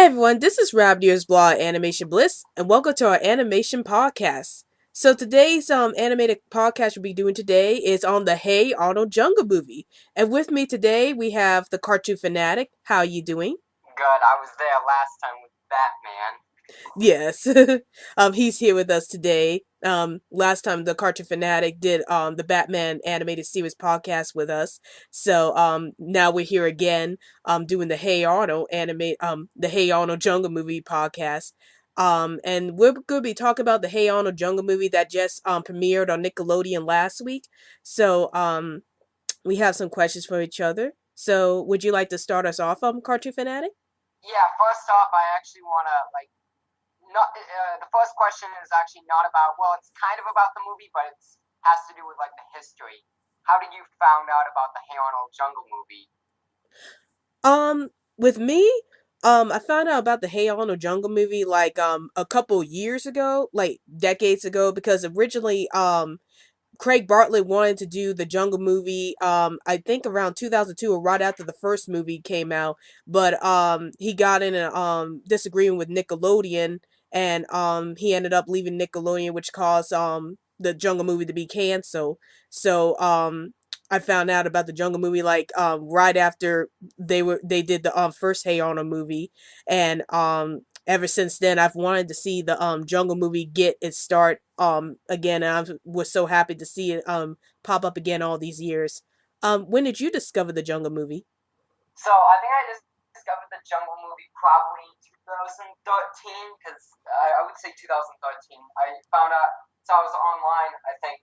Everyone, this is Rab Deer's blog Animation Bliss, and welcome to our animation podcast. So today's animated podcast we'll be doing today is on the Hey Arnold Jungle movie. And with me today we have the Cartoonfanatic. How are you doing? Good. I was there last time with Batman. Yes. He's here with us today. Last time the Cartoonfanatic did the Batman animated series podcast with us. So now we're here again doing the Hey Arnold the Hey Arnold Jungle movie podcast. And we're going to be talking about the Hey Arnold Jungle movie that just premiered on Nickelodeon last week. So we have some questions for each other. So would you like to start us off, Cartoonfanatic? Yeah. First off, I actually want to not. The first question is actually not about. Well, it's kind of about the movie, but it has to do with the history. How did you found out about the Hey Arnold Jungle movie? With me, I found out about the Hey Arnold Jungle movie like a couple years ago, like decades ago, because originally Craig Bartlett wanted to do the Jungle movie I think around 2002 or right after the first movie came out, but he got in a disagreement with Nickelodeon and he ended up leaving Nickelodeon, which caused the Jungle movie to be canceled. So I found out about the Jungle movie like right after they did the first Hey Arnold movie, and ever since then I've wanted to see the Jungle movie get its start again, and I was so happy to see it pop up again all these years. When did you discover the Jungle movie? So I think I just discovered the Jungle movie probably 2013, because I would say 2013. I found out. So I was online, I think,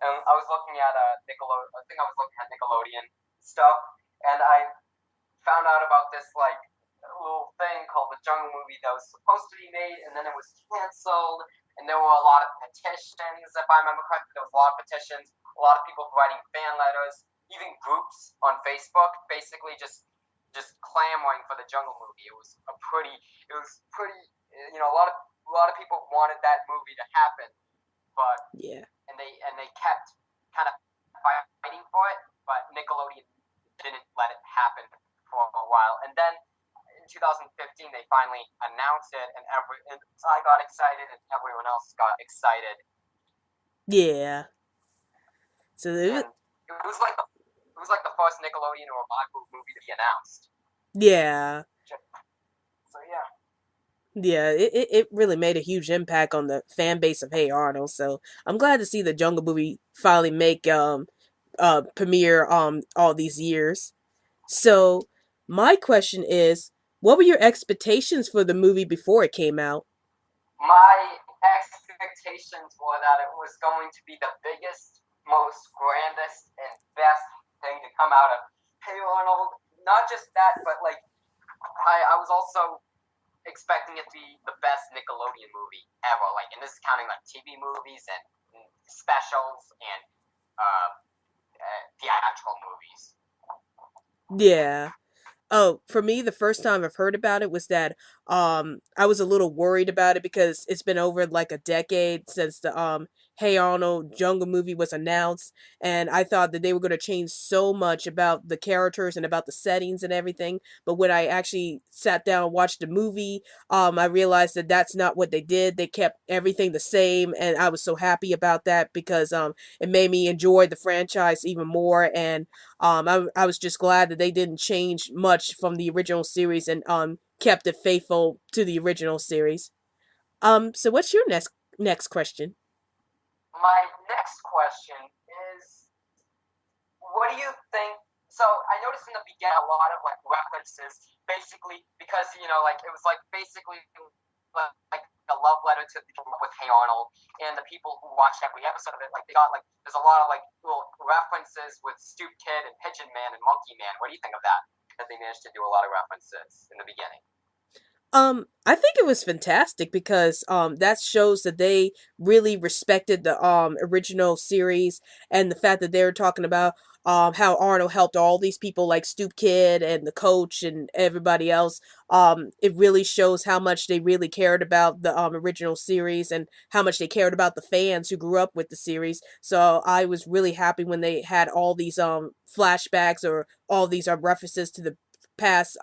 and I was looking at Nickelodeon. I think I was looking at Nickelodeon stuff, and I found out about this little thing called the Jungle movie that was supposed to be made, and then it was canceled. And there were a lot of petitions, if I remember correctly. There was a lot of petitions, a lot of people writing fan letters, even groups on Facebook, basically just clamoring for the Jungle movie. It was pretty. A lot of people wanted that movie to happen, but Yeah. and they kept kind of fighting for it, but Nickelodeon didn't let it happen for a while. And then in 2015, they finally announced it, and I got excited, and everyone else got excited, Yeah. So and it was like the first Nickelodeon or Bible movie to be announced. yeah. So yeah. Yeah, it really made a huge impact on the fan base of Hey Arnold. So I'm glad to see the Jungle movie finally make premiere all these years. So my question is, what were your expectations for the movie before it came out? My expectations were that it was going to be the biggest, most grandest, and best thing to come out of Hey Arnold. Not just that, but I was also expecting it to be the best Nickelodeon movie ever. And this is counting TV movies and specials and theatrical movies. Yeah. Oh, for me, the first time I've heard about it was that I was a little worried about it because it's been over like a decade since the Hey Arnold Jungle movie was announced, and I thought that they were going to change so much about the characters and about the settings and everything. But when I actually sat down and watched the movie, I realized that that's not what they did. They kept everything the same, and I was so happy about that because it made me enjoy the franchise even more, and I was just glad that they didn't change much from the original series and kept it faithful to the original series. So what's your next question? My next question is, what do you think? So I noticed in the beginning a lot of references, basically because it was basically a love letter to the with Hey Arnold, and the people who watched every episode of it, they got there's a lot of little references with Stoop Kid and Pigeon Man and Monkey Man. What do you think of that? That they managed to do a lot of references in the beginning. I think it was fantastic because that shows that they really respected the original series, and the fact that they were talking about how Arnold helped all these people like Stoop Kid and the coach and everybody else. It really shows how much they really cared about the original series and how much they cared about the fans who grew up with the series. So I was really happy when they had all these flashbacks or all these references to the past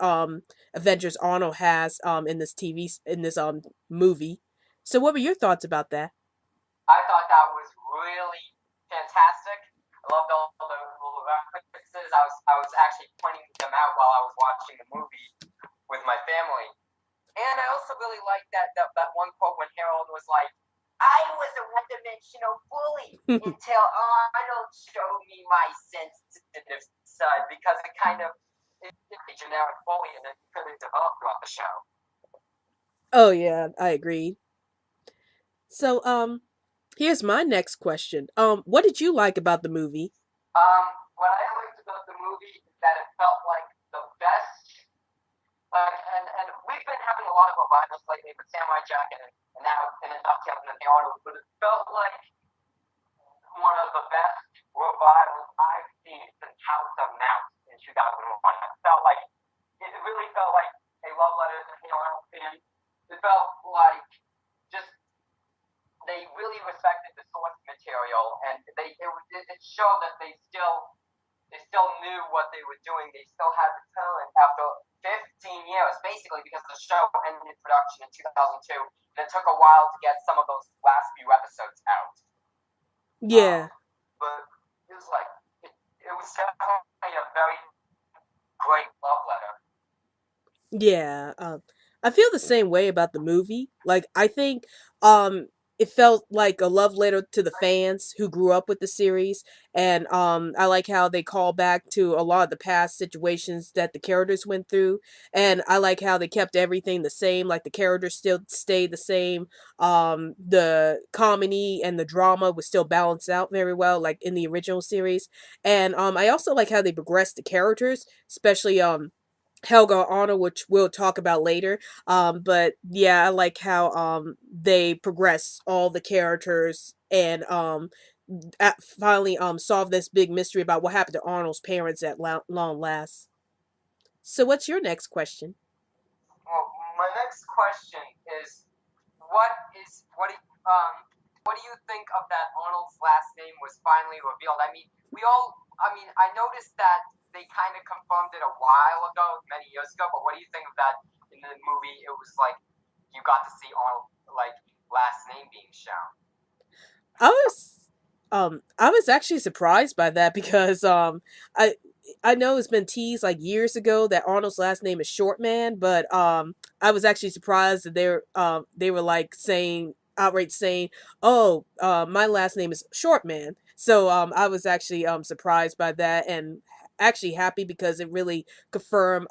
adventures Arnold has in this movie. So what were your thoughts about that? I thought that was really fantastic. I loved all the little references. I was actually pointing them out while I was watching the movie with my family. And I also really liked that one quote when Harold was like, I was a one-dimensional bully until Arnold showed me my sensitive side, because it kind of is a generic bully and it really developed throughout the show. Oh yeah, I agree. So here's my next question. What did you like about the movie? What I liked about the movie is that it felt like the best. And we've been having a lot of revivals lately with Samurai Jack and now in Untitled and Hey Arnold, but it felt like one of the best revivals I've seen since House of Mouse in 2001. It felt like it really felt like a love letter to Hey Arnold fans. It felt like just they really respected the source material, and it showed that they still knew what they were doing. They still had the talent after 15 years, basically, because the show ended production in 2002, and it took a while to get some of those last few episodes out. Yeah, But it was like it was definitely a very great love letter. yeah. I feel the same way about the movie. Like I think um it felt like a love letter to the fans who grew up with the series, and I like how they call back to a lot of the past situations that the characters went through, and I like how they kept everything the same. Like the characters still stayed the same. The comedy and the drama was still balanced out very well, like in the original series, and I also like how they progressed the characters, especially Helga Arnold, which we'll talk about later. But yeah, I like how they progress all the characters and finally solve this big mystery about what happened to Arnold's parents at long last. So, what's your next question? Well, my next question is, what is what do what do you think of that Arnold's last name was finally revealed? I mean, I noticed that they kind of confirmed it a while ago, many years ago. But what do you think of that in the movie? It was like you got to see Arnold like last name being shown. I was I was actually surprised by that because I I know it's been teased like years ago that Arnold's last name is Shortman, but I was actually surprised that they were like saying outright saying, "Oh, my last name is Shortman." So I was actually surprised by that and actually happy because it really confirmed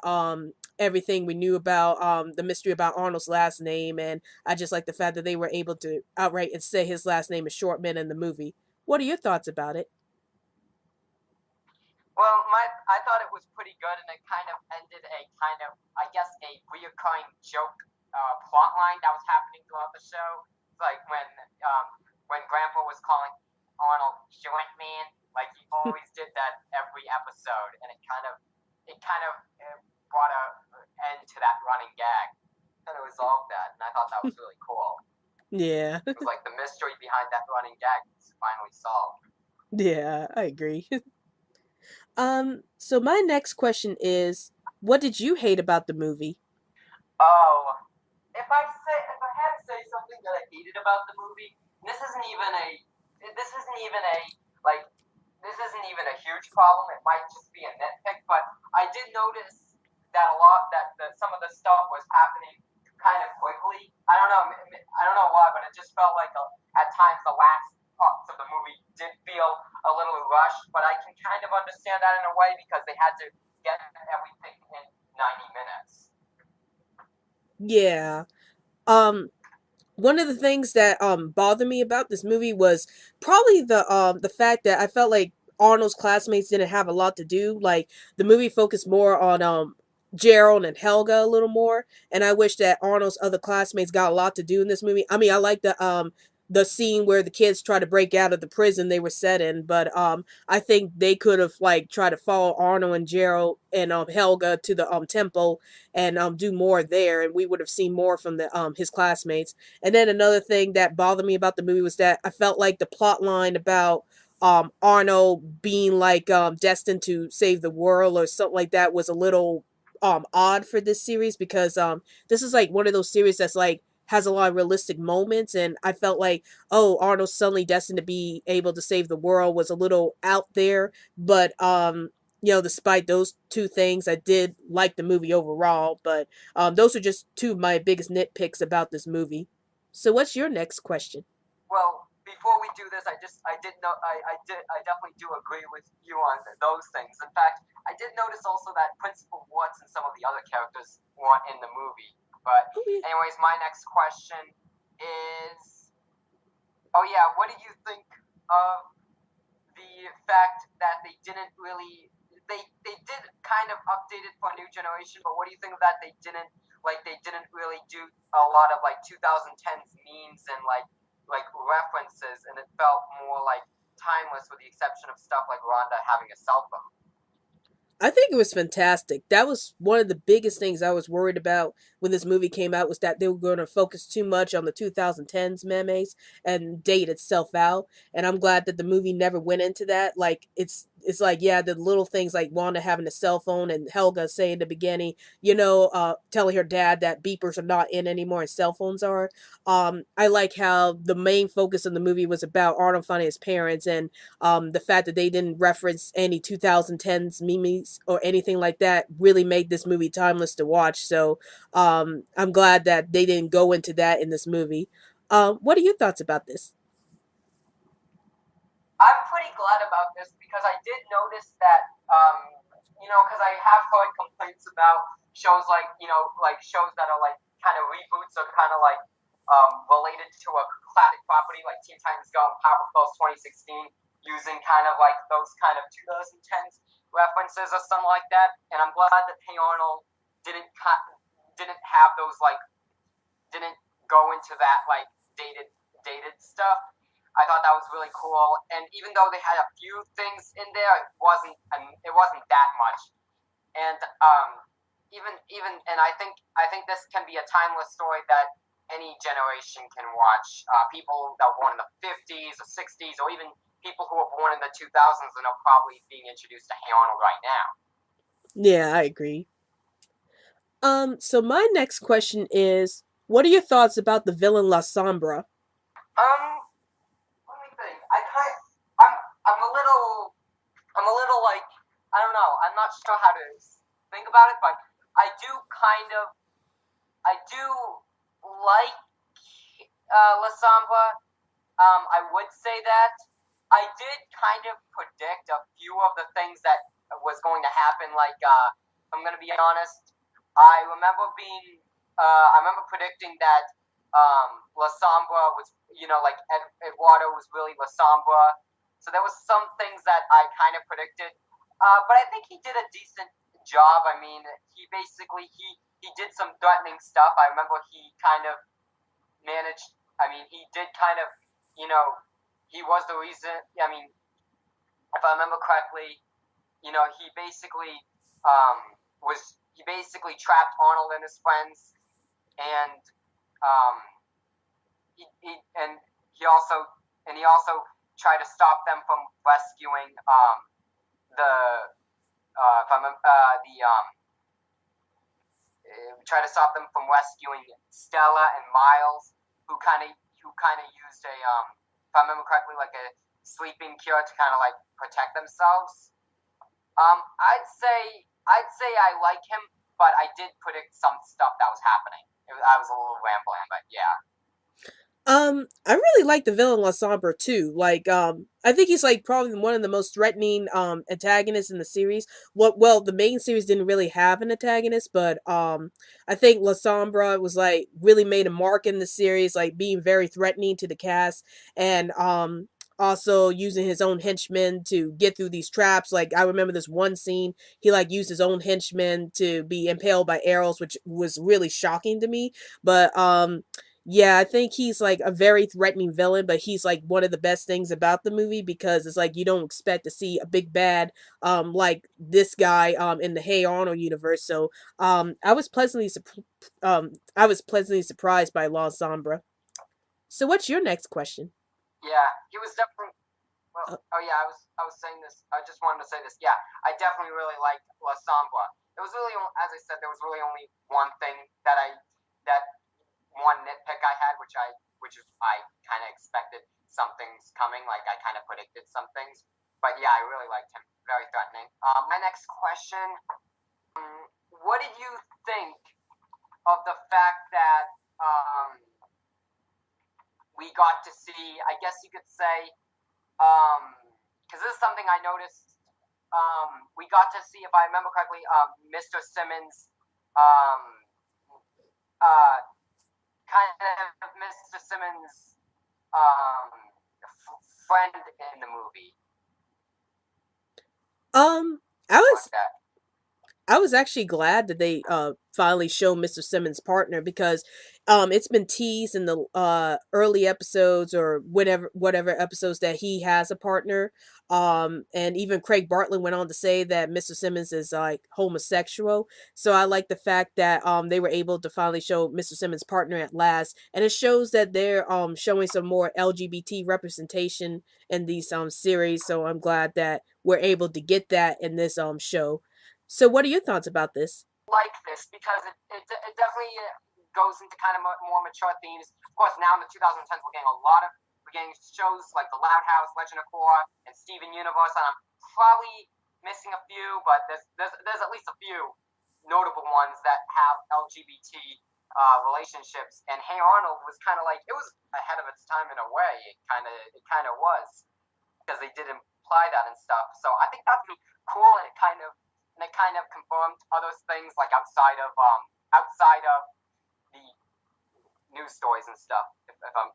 everything we knew about the mystery about Arnold's last name, and I just like the fact that they were able to outright and say his last name is Shortman in the movie. What are your thoughts about it? Well, I thought it was pretty good, and it kind of ended a kind of, I guess, a reoccurring joke plot line that was happening throughout the show. Like when Grandpa was calling Arnold Joint Man, like he always did that every episode, and it kind of brought a end to that running gag. And it resolved that, and I thought that was really cool. Yeah, It was like the mystery behind that running gag was finally solved. yeah, I agree. So my next question is, what did you hate about the movie? Oh, if I had to say something that I hated about the movie, this isn't even a like this isn't even a huge problem. It might just be a nitpick, but I did notice that a lot that some of the stuff was happening kind of quickly. I don't know why, but it just felt like at times the last parts of the movie did feel a little rushed. But I can kind of understand that in a way because they had to get everything in 90 minutes. Yeah. Um one of the things that bothered me about this movie was probably the fact that I felt like Arnold's classmates didn't have a lot to do. Like the movie focused more on Gerald and Helga a little more, and I wish that Arnold's other classmates got a lot to do in this movie. I mean, I like the scene where the kids try to break out of the prison they were set in, but I think they could have like tried to follow Arnold and Gerald and Helga to the temple and do more there, and we would have seen more from the his classmates. And then another thing that bothered me about the movie was that I felt like the plot line about Arnold being like destined to save the world or something like that was a little odd for this series because this is like one of those series that's like has a lot of realistic moments, and I felt like, oh, Arnold suddenly destined to be able to save the world was a little out there. But despite those two things, I did like the movie overall. But those are just two of my biggest nitpicks about this movie. So what's your next question? Well, before we do this, I did know I definitely do agree with you on those things. In fact, I did notice also that Principal Watts and some of the other characters weren't in the movie. But Oh yeah. anyways, my next question is, oh yeah, what do you think of the fact that they didn't really they did kind of update it for a new generation, but what do you think of that they didn't really do a lot of like 2010s memes and like references, and it felt more like timeless with the exception of stuff like Rhonda having a cell phone. I think it was fantastic. That was one of the biggest things I was worried about when this movie came out was that they were going to focus too much on the 2010s memes and date itself out. And I'm glad that the movie never went into that. Like it's like yeah, the little things like Wanda having a cell phone and Helga saying in the beginning, telling her dad that beepers are not in anymore and cell phones are. I like how the main focus of the movie was about Arnold finding his parents, and the fact that they didn't reference any 2010s memes or anything like that really made this movie timeless to watch. So I'm glad that they didn't go into that in this movie. What are your thoughts about this? I'm pretty glad about this because I did notice that, because I have heard complaints about shows like, like shows that are like kind of reboots or kind of like related to a classic property like Teen Titans Go and Powerpuff Girls 2016 using kind of like those kind of 2010s references or something like that. And I'm glad that Hey Arnold didn't have those like didn't go into that like dated stuff. I thought that was really cool, and even though they had a few things in there, it wasn't that much. And and I think this can be a timeless story that any generation can watch. People that were born in the 50s or 60s, or even people who were born in the 2000s and are probably being introduced to Hey Arnold right now. Yeah, I agree. So my next question is, what are your thoughts about the villain La Sombra? Um, Let me think. I'm I'm a little I'm a little like I don't know. I'm not sure how to think about it, but I do kind of I do like La Samba. I would say that I did kind of predict a few of the things that was going to happen. Like, I'm gonna be honest, I remember predicting that La Sombra was, like Eduardo was really La Sombra. So there was some things that I kind of predicted, but I think he did a decent job. I mean, he did some threatening stuff. I remember he kind of managed. I mean, he did kind of, you know, he was the reason. I mean, if I remember correctly, he basically he basically trapped Arnold and his friends, and um, he he also tried to stop them from rescuing the if I remember the try to stop them from rescuing Stella and Miles, who kind of used if I remember correctly, like a sleeping cure to kind of like protect themselves. I'd say I like him, but I did predict some stuff that was happening. I was a little rambling, but yeah. I really like the villain La Sombra too. Like, I think he's like probably one of the most threatening antagonists in the series. Well, the main series didn't really have an antagonist, but I think La Sombra was like really made a mark in the series, like being very threatening to the cast, and also using his own henchmen to get through these traps. Like I remember this one scene, he like used his own henchmen to be impaled by arrows, which was really shocking to me. But yeah, I think he's like a very threatening villain, but he's like one of the best things about the movie because it's like you don't expect to see a big bad like this guy in the Hey Arnold universe. So I was pleasantly surprised by La Sombra. So what's your next question? Yeah, he was definitely. Well, Uh, oh yeah, I was saying this. I just wanted to say this. Yeah, I definitely really liked La Sombra. there was really, as I said, there was really only one thing that one nitpick I had, which is I kind of expected some things coming, like I kind of predicted some things. But yeah, I really liked him. Very threatening. My next question: what did you think of the fact that we got to see? I guess you could say, because this is something I noticed. We got to see, if I remember correctly, Mr. Simmons, um, uh, kind of Mr. Simmons' friend in the movie. Um, I Something was like that. I was actually glad that they finally showed Mr. Simmons' partner because it's been teased in the early episodes or whatever episodes that he has a partner. And even Craig Bartlett went on to say that Mr. Simmons is like homosexual. So I like the fact that they were able to finally show Mr. Simmons' partner at last, and it shows that they're showing some more LGBT representation in these series. So I'm glad that we're able to get that in this show. So, what are your thoughts about this? Like this because it definitely goes into kind of more mature themes. Of course, now in the 2010s, we're getting shows like The Loud House, Legend of Korra, and Steven Universe, and I'm probably missing a few, but there's at least a few notable ones that have LGBT relationships. And Hey Arnold was kind of like, it was ahead of its time in a way. It kind of was because they did imply that and stuff. So I think that's really cool, and it kind of confirmed other things like outside of the news stories and stuff. If I'm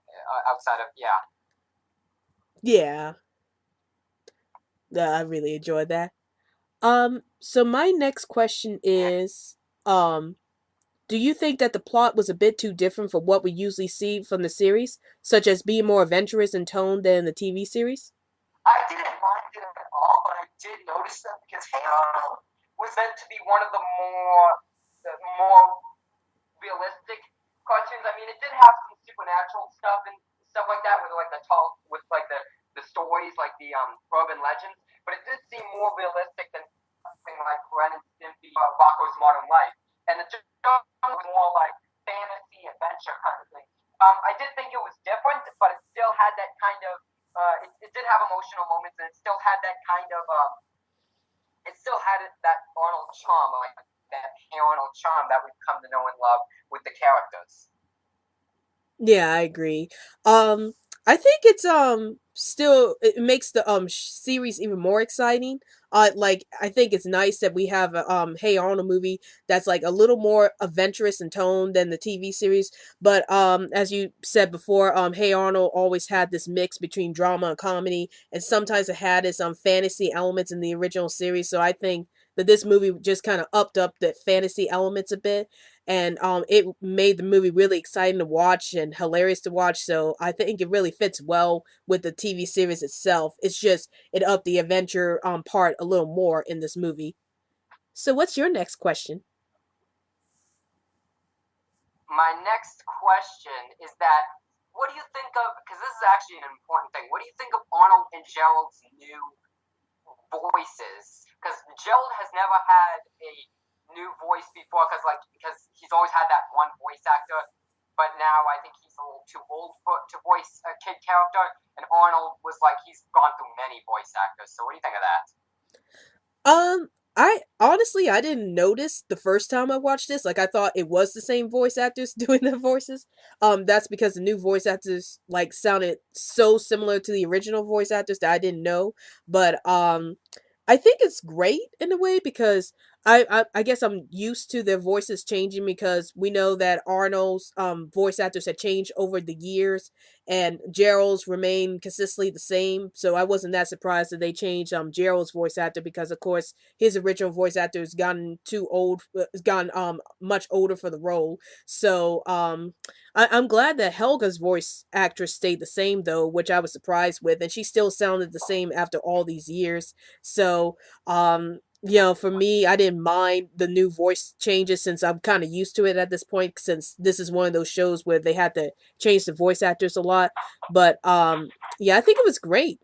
outside of, yeah. Yeah, I really enjoyed that. So my next question Yeah. is, um, do you think that the plot was a bit too different from what we usually see from the series, such as being more adventurous in tone than the TV series? I didn't mind it at all, but I did notice that because Hey Arnold was meant to be one of the more realistic cartoons. I mean, it did have some supernatural stuff and stuff like that, with like the stories, like the urban legends, but it did seem more realistic than something like Ren and Stimpy, Rocco's Modern Life, and the show was more like fantasy adventure kind of thing. I did think it was different, but it still had that kind of. It did have emotional moments, and it still had that kind of. It still had that Arnold charm, like that Hey Arnold charm that we've come to know and love with the characters. Yeah, I agree. Um, I think it's still it makes the series even more exciting. Like I think it's nice that we have a Hey Arnold movie that's like a little more adventurous in tone than the TV series. But as you said before, Hey Arnold always had this mix between drama and comedy, and sometimes it had its fantasy elements in the original series. So I think that this movie just kind of upped up the fantasy elements a bit, and it made the movie really exciting to watch and hilarious to watch. So I think it really fits well with the TV series itself. It's just it upped the adventure part a little more in this movie. So what's your next question? My next question is that what do you think of? Because this is actually an important thing. What do you think of Arnold and Gerald's new voices? Because Gerald has never had a new voice before, because he's always had that one voice actor. But now I think he's a little too old to voice a kid character, and Arnold was like he's gone through many voice actors. So what do you think of that? Um, I honestly I didn't notice the first time I watched this. Like I thought it was the same voice actors doing the voices. That's because the new voice actors like sounded so similar to the original voice actors that I didn't know. But I think it's great in a way because I guess I'm used to their voices changing because we know that Arnold's voice actors had changed over the years and Gerald's remained consistently the same. So I wasn't that surprised that they changed Gerald's voice actor because of course his original voice actor has gotten too old, has gotten much older for the role. So I'm glad that Helga's voice actress stayed the same though, which I was surprised with, and she still sounded the same after all these years. So for me, I didn't mind the new voice changes since I'm kind of used to it at this point. Since this is one of those shows where they had to change the voice actors a lot, but yeah, I think it was great.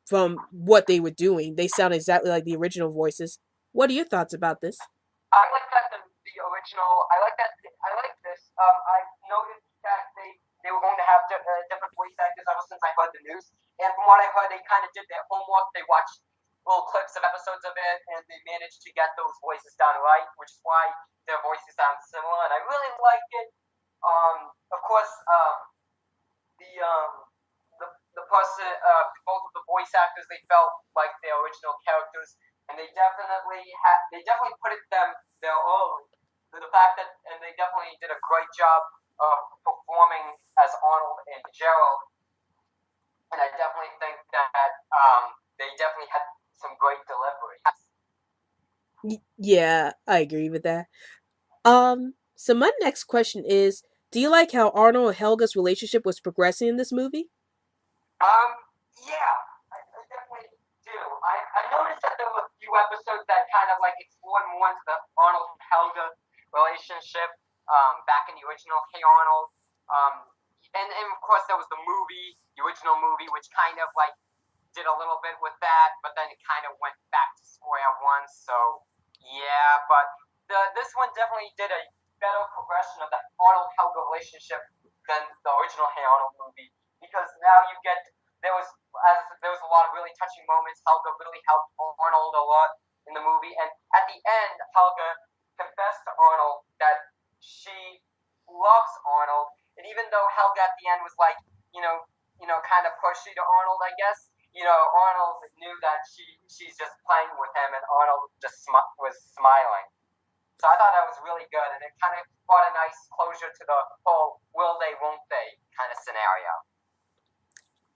From what they were doing, they sound exactly like the original voices. What are your thoughts about this? I like that the original. I like that. I like this. I noticed that they were going to have different voice actors ever since I heard the news. And from what I heard, they kind of did their homework. They watched little clips of episodes of it, and they managed to get those voices down right, which is why their voices sound similar. And I really like it. Of course, the um, the the person, both of the voice actors, they felt like their original characters, and they definitely put it them their own. The fact that and they definitely did a great job of performing as Arnold and Gerald, and I definitely think that they definitely had some great deliveries. Yeah, I agree with that. So my next question is, do you like how Arnold and Helga's relationship was progressing in this movie? Um, yeah, I definitely do. I noticed that there were a few episodes that kind of like explored more into the Arnold Helga relationship. Back in the original Hey Arnold. Um, and of course there was the original movie, which kind of like did a little bit with that, but then it kind of went back to square one. So yeah, but this one definitely did a better progression of the Arnold Helga relationship than the original Hey Arnold movie, because now you get there was a lot of really touching moments. Helga really helped Arnold a lot in the movie, and at the end, Helga confessed to Arnold that she loves Arnold, and even though Helga at the end was like, you know, kind of pushy to Arnold, I guess. Arnold knew that she's just playing with him, and Arnold just was smiling. So I thought that was really good, and it kind of brought a nice closure to the whole will they, won't they kind of scenario.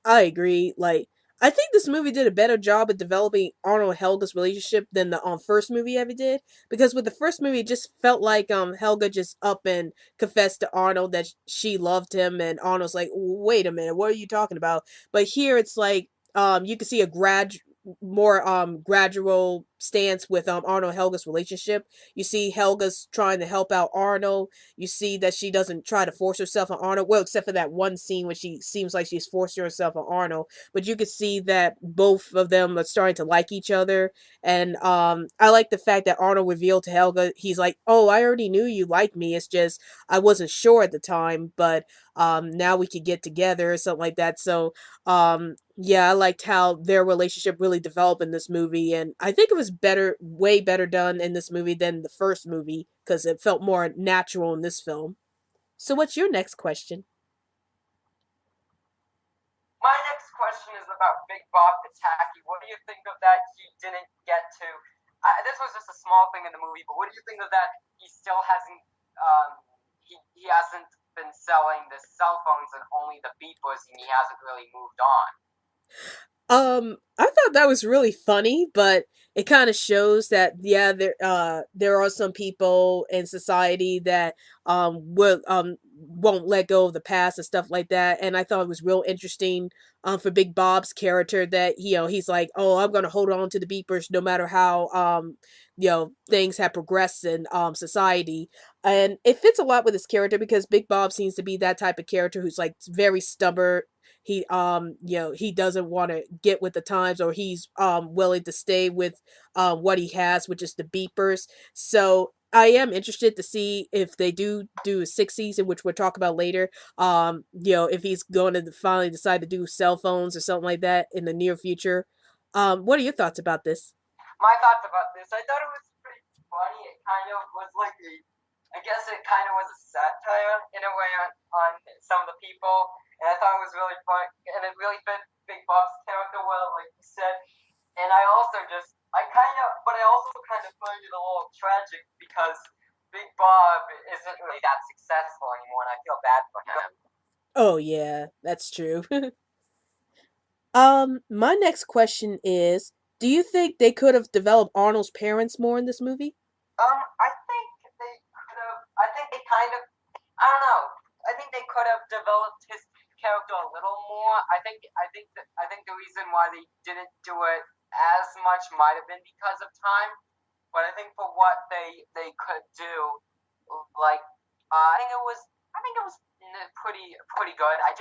I agree. Like, I think this movie did a better job at developing Arnold and Helga's relationship than the first movie ever did. Because with the first movie, it just felt like Helga just up and confessed to Arnold that she loved him, and Arnold's like, "Wait a minute, what are you talking about?" But here, it's like you can see a more gradual stance with Arnold and Helga's relationship. You see Helga's trying to help out Arnold. You see that she doesn't try to force herself on Arnold. Well, except for that one scene where she seems like she's forcing herself on Arnold. But you can see that both of them are starting to like each other. And I like the fact that Arnold revealed to Helga, he's like, "Oh, I already knew you liked me. It's just I wasn't sure at the time, but now we could get together," or something like that. So yeah, I liked how their relationship really developed in this movie, and I think it was better, way better done in this movie than the first movie because it felt more natural in this film. So, what's your next question? My next question is about Big Bob Pataki. What do you think of that? He didn't get to. This was just a small thing in the movie, but what do you think of that? He still hasn't. He hasn't been selling the cell phones and only the beepers, and he hasn't really moved on. I thought that was really funny, but it kind of shows that yeah, there are some people in society that will won't let go of the past and stuff like that. And I thought it was real interesting for Big Bob's character that he's like, "Oh, I'm gonna hold on to the beepers no matter how things have progressed in society." And it fits a lot with his character because Big Bob seems to be that type of character who's like very stubborn. He doesn't want to get with the times, or he's willing to stay with what he has, which is the beepers. So I am interested to see if they do a sixth season, which we'll talk about later. If he's going to finally decide to do cell phones or something like that in the near future. What are your thoughts about this? My thoughts about this, I thought it was pretty funny. It kind of was like I guess it kind of was a satire in a way on some of the people, and I thought it was really fun, and it really fit Big Bob's character well, like you said. And I also kind of find it a little tragic because Big Bob isn't really that successful anymore, and I feel bad for him. Oh yeah, that's true. My next question is, do you think they could have developed Arnold's parents more in this movie? I think they could have. I think they kind of. I don't know. I think they could have developed his character a little more. I think the reason why they didn't do it as much might have been because of time. But I think for what they could do, like I think it was pretty good. I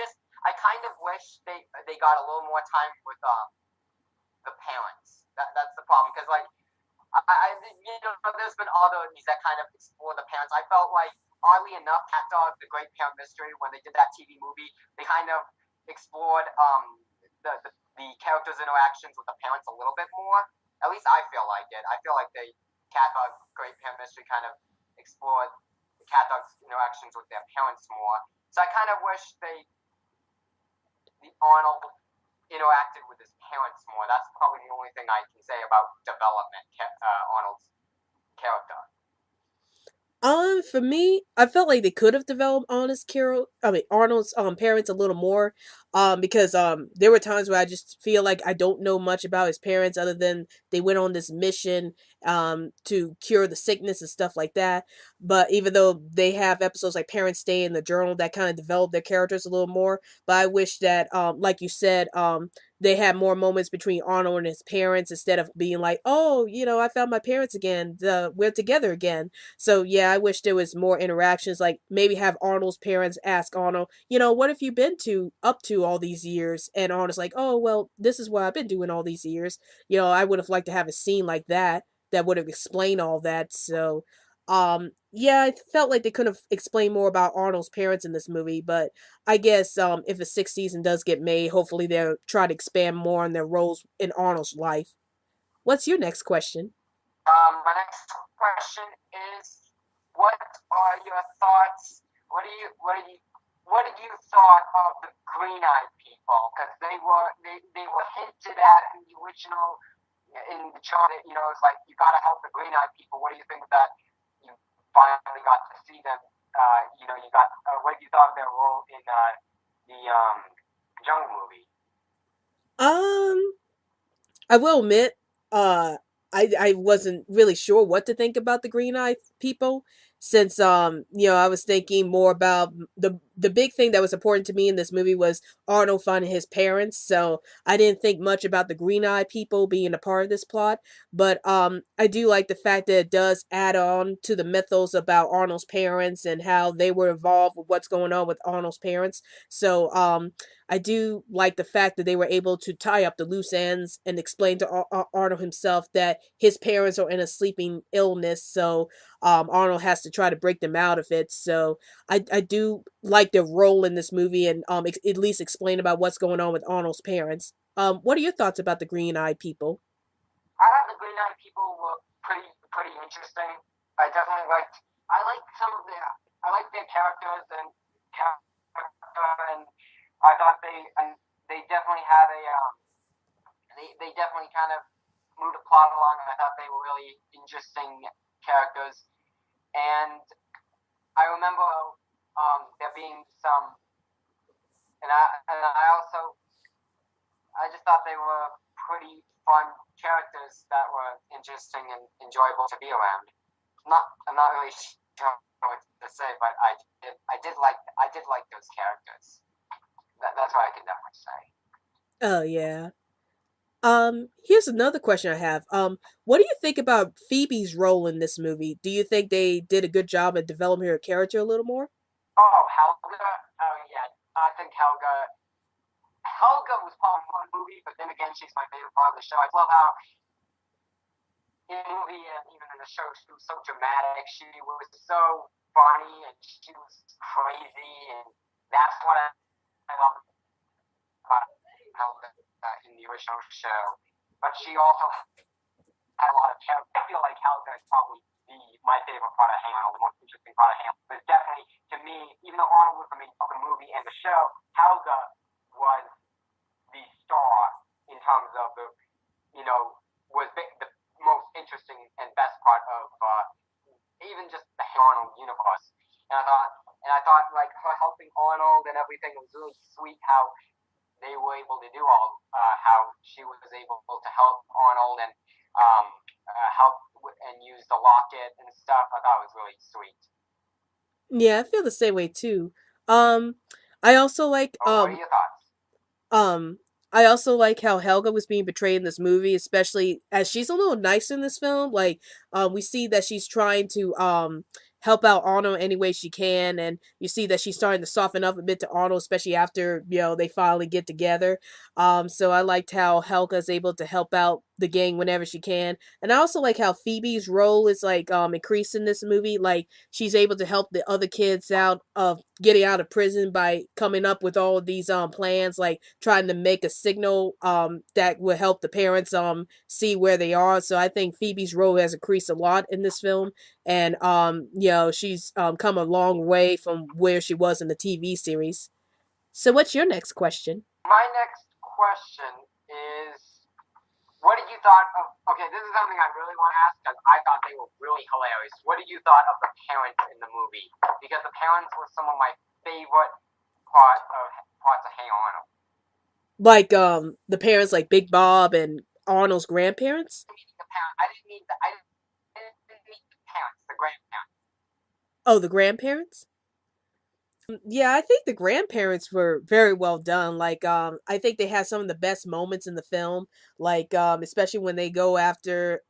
kind of wish they got a little more time with the parents. That's the problem because like you know, there's been other movies that kind of explore the parents. I felt like, oddly enough, Cat Dog, The Great Parent Mystery, when they did that TV movie, they kind of explored the characters' interactions with the parents a little bit more. At least I feel like it. I feel like the Cat Dog, Great Parent Mystery kind of explored the cat dog's interactions with their parents more. So I kind of wish the Arnold interacted with his parents more. That's probably the only thing I can say about development, Arnold's character. For me, I felt like they could have developed Arnold's parents a little more. Because there were times where I just feel like I don't know much about his parents other than they went on this mission to cure the sickness and stuff like that. But even though they have episodes like Parents Day in the Journal that kind of develop their characters a little more, but I wish that like you said, they had more moments between Arnold and his parents instead of being like, oh, I found my parents again. We're together again. So yeah, I wish there was more interactions. Like maybe have Arnold's parents ask Arnold, what have you been to up to all these years? And Arnold's like, oh well, this is what I've been doing all these years. I would have liked to have a scene like that would have explained all that. So yeah, I felt like they could have explained more about Arnold's parents in this movie, but I guess if a sixth season does get made, hopefully they'll try to expand more on their roles in Arnold's life. What's your next question? My next question is, what are your thoughts? What did you thought of the Green Eyed People? Because they were hinted at in the original in the chart. You know, it's like you got to help the Green Eyed People. What do you think that you finally got to see them? You know, you got what have you thought of their role in the Jungle movie? Um, I will admit, uh, I wasn't really sure what to think about the Green Eye people, since I was thinking more about the big thing that was important to me in this movie was Arnold finding his parents. So I didn't think much about the Green Eye people being a part of this plot, but I do like the fact that it does add on to the mythos about Arnold's parents and how they were involved with what's going on with Arnold's parents. So I do like the fact that they were able to tie up the loose ends and explain to Arnold himself that his parents are in a sleeping illness, so Arnold has to try to break them out of it. So I do like their role in this movie and at least explain about what's going on with Arnold's parents. What are your thoughts about the Green Eyed People? I thought the Green Eyed People were pretty interesting. I definitely liked I liked some of their I liked their characters and I thought they definitely had a they definitely kind of moved the plot along. I thought they were really interesting characters, and I remember there being some, and I also I just thought they were pretty fun characters that were interesting and enjoyable to be around. I'm not really sure what to say, but I did like those characters. That's what I can definitely say. Oh yeah. Here's another question I have. What do you think about Phoebe's role in this movie? Do you think they did a good job at developing her character a little more? Oh, Helga. Oh yeah, I think Helga was probably one movie, but then again, she's my favorite part of the show. I love how in the movie and even in the show, she was so dramatic. She was so funny and she was crazy, and that's what I love about Helga in the original show. But she also had a lot of character. I feel like Helga is probably my favorite part of Arnold, the most interesting part of Arnold. But definitely, to me, even though Arnold was the main part of the movie and the show, Helga was the star in terms of was the most interesting and best part of even just the Arnold universe. And I thought like her helping Arnold and everything was really sweet. How they were able to do how she was able to help Arnold and help and use the locket and stuff. I thought it was really sweet. Yeah, I feel the same way too. Um, I also like Oh, what are your thoughts? Um, I also like how Helga was being portrayed in this movie, especially as she's a little nice in this film. Like, we see that she's trying to help out Arnold any way she can, and you see that she's starting to soften up a bit to Arnold, especially after they finally get together. So I liked how Helga is able to help out the gang whenever she can. And I also like how Phoebe's role is like increased in this movie. Like she's able to help the other kids out of getting out of prison by coming up with all of these plans, like trying to make a signal that will help the parents see where they are. So I think Phoebe's role has increased a lot in this film, and she's come a long way from where she was in the TV series. So what's your next question? My next question is, what did you thought of? Okay, this is something I really want to ask because I thought they were really hilarious. What did you thought of the parents in the movie? Because the parents were some of my favorite parts of Hey Arnold. Like the parents, like Big Bob and Arnold's grandparents. I didn't mean the parents, the grandparents. Oh, the grandparents. Yeah, I think the grandparents were very well done. Like, I think they had some of the best moments in the film. Like, especially when they go after,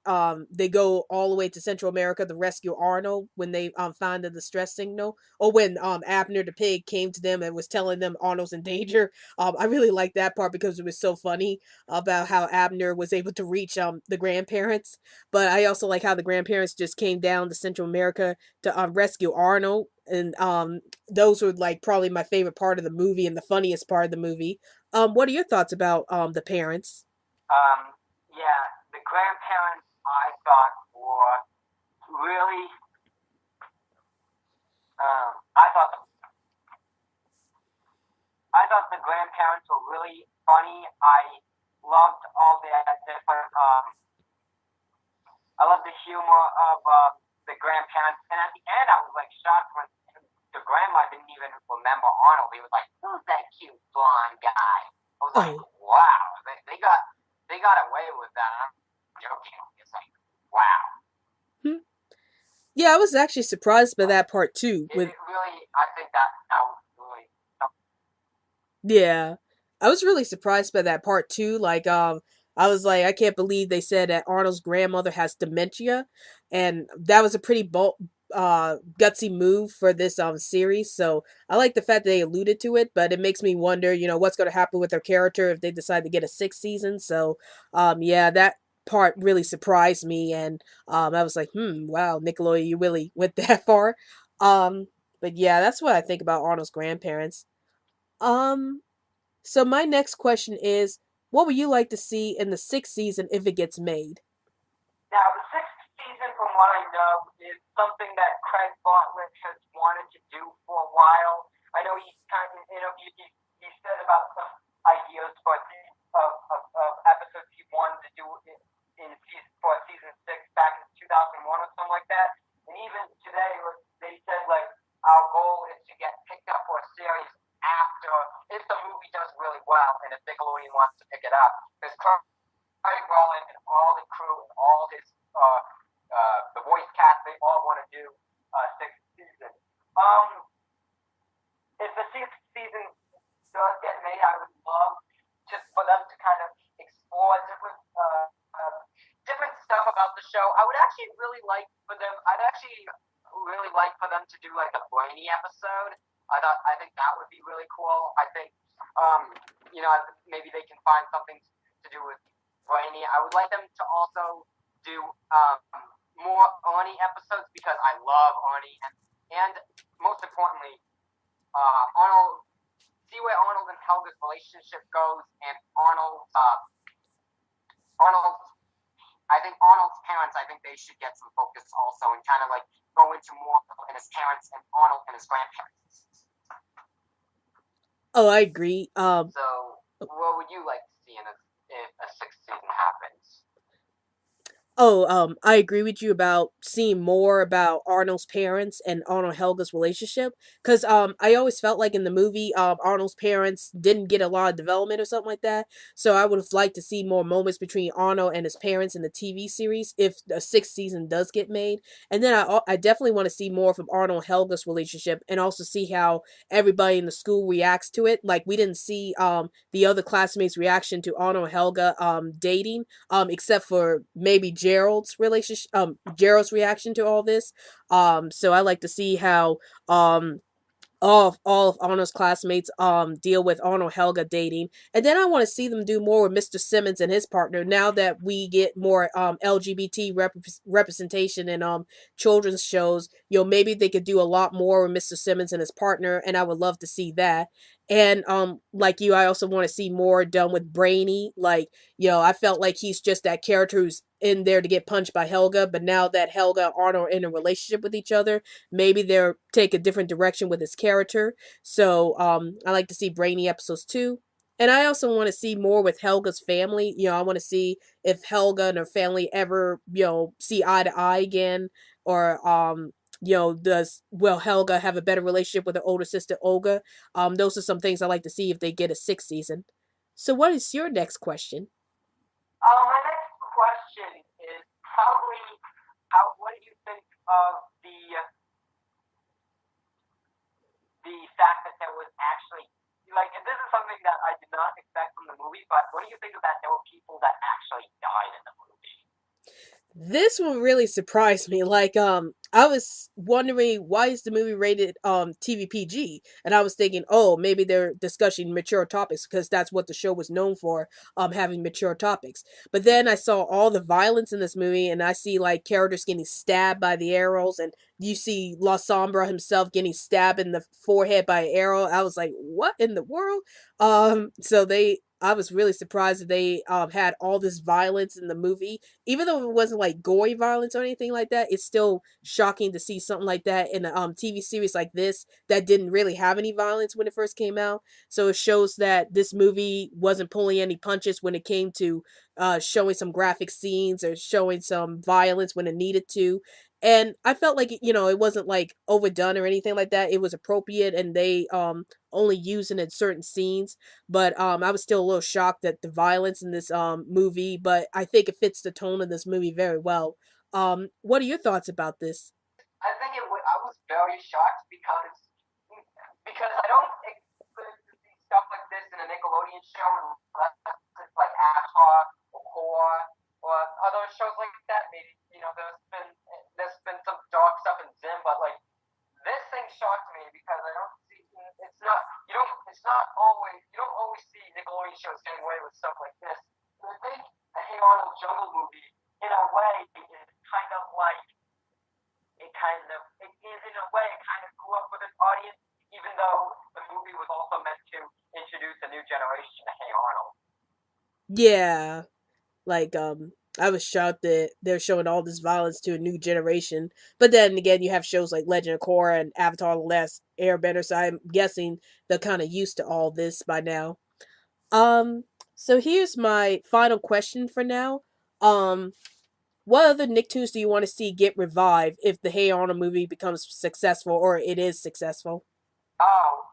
they go all the way to Central America to rescue Arnold when they find the distress signal, or when Abner the pig came to them and was telling them Arnold's in danger. I really like that part because it was so funny about how Abner was able to reach the grandparents. But I also like how the grandparents just came down to Central America to rescue Arnold, and those were like probably my favorite part of the movie and the funniest part of the movie. What are your thoughts about the parents? Yeah, the grandparents I thought were really. I thought the grandparents were really funny. Loved all the different. I loved the humor of the grandparents, and at the end, I was like shocked when the grandma didn't even remember Arnold. He was like, "Who's that cute blonde guy?" I was like, Oh, "Wow, they got away with that." I'm joking. It's like, wow. hmm. Yeah, I was actually surprised by that part too. With It really, I think that was really. Yeah. I was really surprised by that part too. Like, I was like, I can't believe they said that Arnold's grandmother has dementia, and that was a pretty gutsy move for this series. So I like the fact that they alluded to it, but it makes me wonder, what's going to happen with their character if they decide to get a sixth season. So, yeah, that part really surprised me, and I was like, wow, Nickelodeon, you really went that far. Um, but yeah, that's what I think about Arnold's grandparents. Um, so my next question is, what would you like to see in the sixth season if it gets made? Now, the sixth season, from what I know, is something that Craig Bartlett has wanted to do for a while. I know he's kind of, he said about some ideas of episodes he wanted to do for season six back in 2001 or something like that. And even today, they said, like, our goal is to get picked up for a series after, if the movie does really well and if Nickelodeon wants to pick it up. Because Craig Rowland and all the crew and all his the voice cast, they all want to do sixth season. Um, if the sixth season does get made, I would love just for them to kind of explore different stuff about the show. I would actually really like for them. I'd actually really like for them to do like a Brainy episode. I think that would be really cool. I think maybe they can find something to do with Brainy. I would like them to also do more Arnie episodes because I love Arnie, and most importantly, Arnold. See where Arnold and Helga's relationship goes, and Arnold. I think Arnold's parents. I think they should get some focus also, and kind of like go into more in his parents and Arnold and his grandparents. Oh, I agree. So, what would you like to see if a sixth season happens? I agree with you about seeing more about Arnold's parents and Arnold Helga's relationship. Cause I always felt like in the movie, Arnold's parents didn't get a lot of development or something like that. So I would have liked to see more moments between Arnold and his parents in the TV series if a sixth season does get made. And then I definitely want to see more from Arnold and Helga's relationship, and also see how everybody in the school reacts to it. Like we didn't see the other classmates' reaction to Arnold and Helga dating, except for maybe Gerald's relationship, Gerald's reaction to all this. So I like to see how all of Arnold's classmates deal with Arnold Helga dating, and then I want to see them do more with Mr. Simmons and his partner. Now that we get more LGBT representation in children's shows, maybe they could do a lot more with Mr. Simmons and his partner, and I would love to see that. And like you, I also want to see more done with Brainy. Like, I felt like he's just that character who's in there to get punched by Helga, but now that Helga and Arnold are in a relationship with each other, maybe they'll take a different direction with his character. So I like to see Brainy episodes too. And I also want to see more with Helga's family. I want to see if Helga and her family ever, see eye to eye again, or does will Helga have a better relationship with her older sister Olga? Those are some things I like to see if they get a sixth season. So, what is your next question? My next question is probably how. What do you think of the fact that there was actually like, and this is something that I did not expect from the movie, but what do you think of that? There were people that actually died in the movie. This one really surprised me. Like, I was wondering why is the movie rated TVPG, and I was thinking, oh, maybe they're discussing mature topics because that's what the show was known for, having mature topics. But then I saw all the violence in this movie, and I see like characters getting stabbed by the arrows, and you see La Sombra himself getting stabbed in the forehead by an arrow. I was like, what in the world? So I was really surprised that they had all this violence in the movie, even though it wasn't like gory violence or anything like that. It's still shocking to see something like that in a TV series like this that didn't really have any violence when it first came out. So it shows that this movie wasn't pulling any punches when it came to showing some graphic scenes or showing some violence when it needed to. And I felt like it wasn't like overdone or anything like that. It was appropriate, and they only used it in certain scenes. But I was still a little shocked at the violence in this movie, but I think it fits the tone of this movie very well. What are your thoughts about this? I think I was very shocked because I don't expect to see stuff like this in a Nickelodeon show unless it's like Avatar or Korra or other shows like that. Maybe there's been some dark stuff in Zim, but like this thing shocked me because I don't see it's not you don't it's not always you don't always see Nickelodeon shows getting away with stuff like this. And I think a Hey Arnold Jungle movie in a way is kind of like in a way it kind of grew up with its audience, even though the movie was also meant to introduce a new generation to Hey Arnold. Yeah, like I was shocked that they're showing all this violence to a new generation. But then again, you have shows like Legend of Korra and Avatar: The Last Airbender, so I'm guessing they're kind of used to all this by now. Um, so here's my final question for now. Um, what other Nicktoons do you want to see get revived if the Hey Arnold movie becomes successful or it is successful? Oh,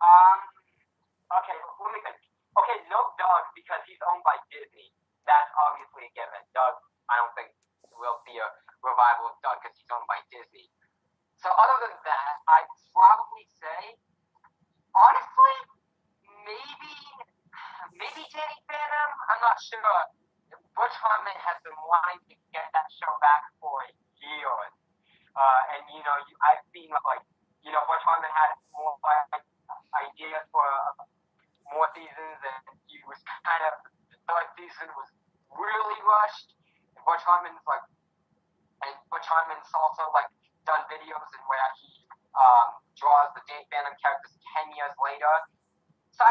okay, let me think. Okay, no Doug because he's owned by Disney. That's obviously a given. Doug, I don't think we'll see a revival of Doug because he's owned by Disney. So other than that, I'd probably say, honestly, maybe Danny Phantom. I'm not sure. Butch Hartman has been wanting to get that show back for years, and I've seen like Butch Hartman had more like, ideas for more seasons, and he was kind of the third season was really rushed. And Butch Hartman's also like done videos in where he draws the Danny Phantom characters 10 years later. So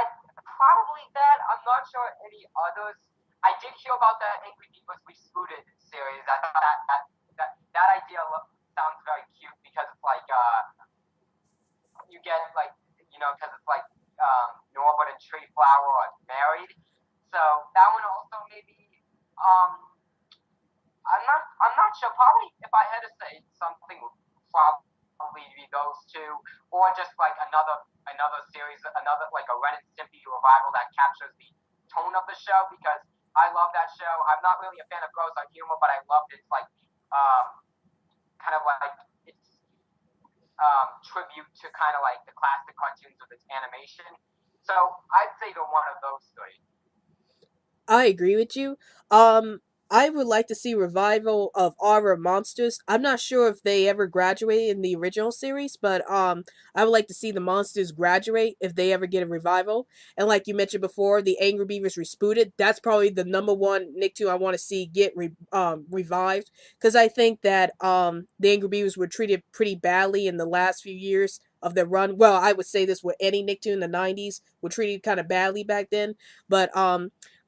probably that. I'm not sure any others. I did hear about the Angry Beavers Rebooted series. I thought that idea sounds very cute because it's like you get like because it's like Norbert and Tree Flower are married. So that one also maybe I'm not sure. Probably if I had to say something, would probably be those two, or just like another series, another like a Ren and Stimpy revival that captures the tone of the show because I love that show. I'm not really a fan of gross out humor, but I loved its like kind of like its tribute to kind of like the classic cartoons with its animation. So I'd say the one of those three. I agree with you. Um, I would like to see revival of Aura Monsters. I'm not sure if they ever graduated in the original series, but I would like to see the monsters graduate if they ever get a revival. And like you mentioned before, the Angry Beavers Respooted. That's probably the number one Nicktoon I want to see get revived, because I think that the Angry Beavers were treated pretty badly in the last few years of their run. Well, I would say this with any Nicktoon in the '90s were treated kind of badly back then, but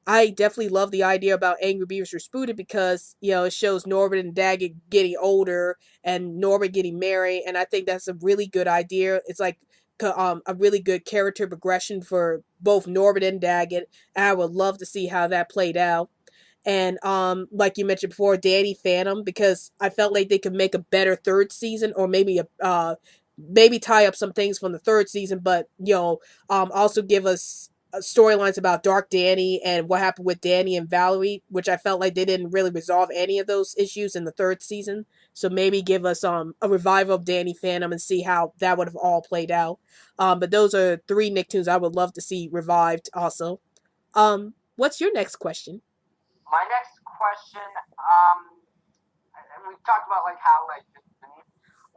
I definitely love the idea about Angry Beavers Respooted because, it shows Norbert and Daggett getting older and Norbert getting married. And I think that's a really good idea. It's like a really good character progression for both Norbert and Daggett. And I would love to see how that played out. And like you mentioned before, Danny Phantom, because I felt like they could make a better third season, or maybe tie up some things from the third season, but also give us storylines about Dark Danny and what happened with Danny and Valerie, which I felt like they didn't really resolve any of those issues in the third season. So maybe give us a revival of Danny Phantom and see how that would have all played out. But those are three Nicktoons I would love to see revived also. What's your next question? My next question, and we've talked about like how like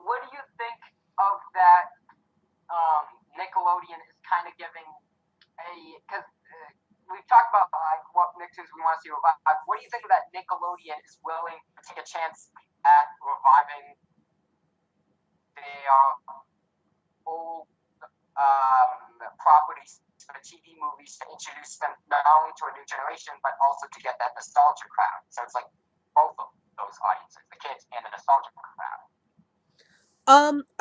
what do you think of that? Nickelodeon is kind of giving a because we've talked about like what Nicktoons we want to see revive. What do you think that Nickelodeon is willing to take a chance at reviving their old properties for TV movies to introduce them not only to a new generation but also to get that nostalgia crowd? So it's like both of those audiences, the kids and the nostalgia crowd.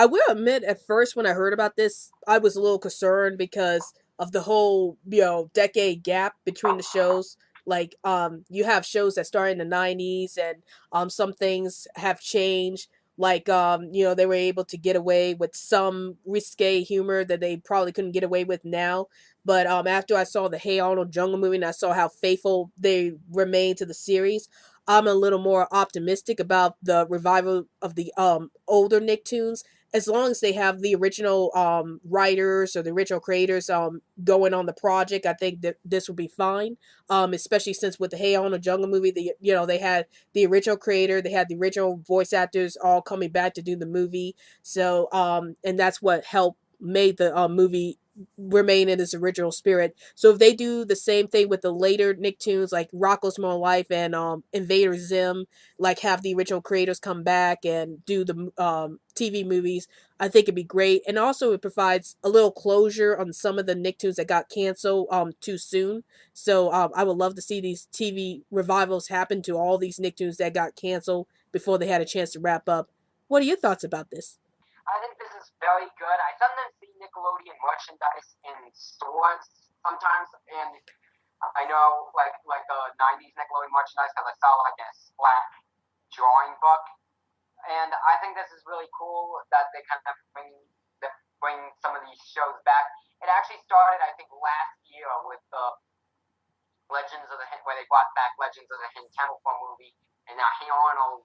I will admit at first when I heard about this, I was a little concerned because of the whole, decade gap between the shows. Like, you have shows that started in the '90s, and some things have changed. Like, they were able to get away with some risque humor that they probably couldn't get away with now. But after I saw the Hey Arnold Jungle movie and I saw how faithful they remained to the series, I'm a little more optimistic about the revival of the older Nicktoons, as long as they have the original writers or the original creators going on the project. I think that this would be fine. Especially since with the Hey Arnold Jungle movie, they had the original creator, they had the original voice actors all coming back to do the movie. So and that's what helped made the movie remain in its original spirit. So if they do the same thing with the later Nicktoons like Rocko's More Life and Invader Zim, like have the original creators come back and do the TV movies, I think it'd be great. And also it provides a little closure on some of the Nicktoons that got canceled too soon. So I would love to see these TV revivals happen to all these Nicktoons that got canceled before they had a chance to wrap up. What are your thoughts about this? I think this is very good. I sometimes see Nickelodeon merchandise in stores sometimes, and I know like the '90s Nickelodeon merchandise because I saw like a Splat drawing book, and I think this is really cool that they kind of bring some of these shows back. It actually started, I think, last year with the Legends of the Hidden, where they brought back Legends of the Hidden Temple for a movie, and now Hey Arnold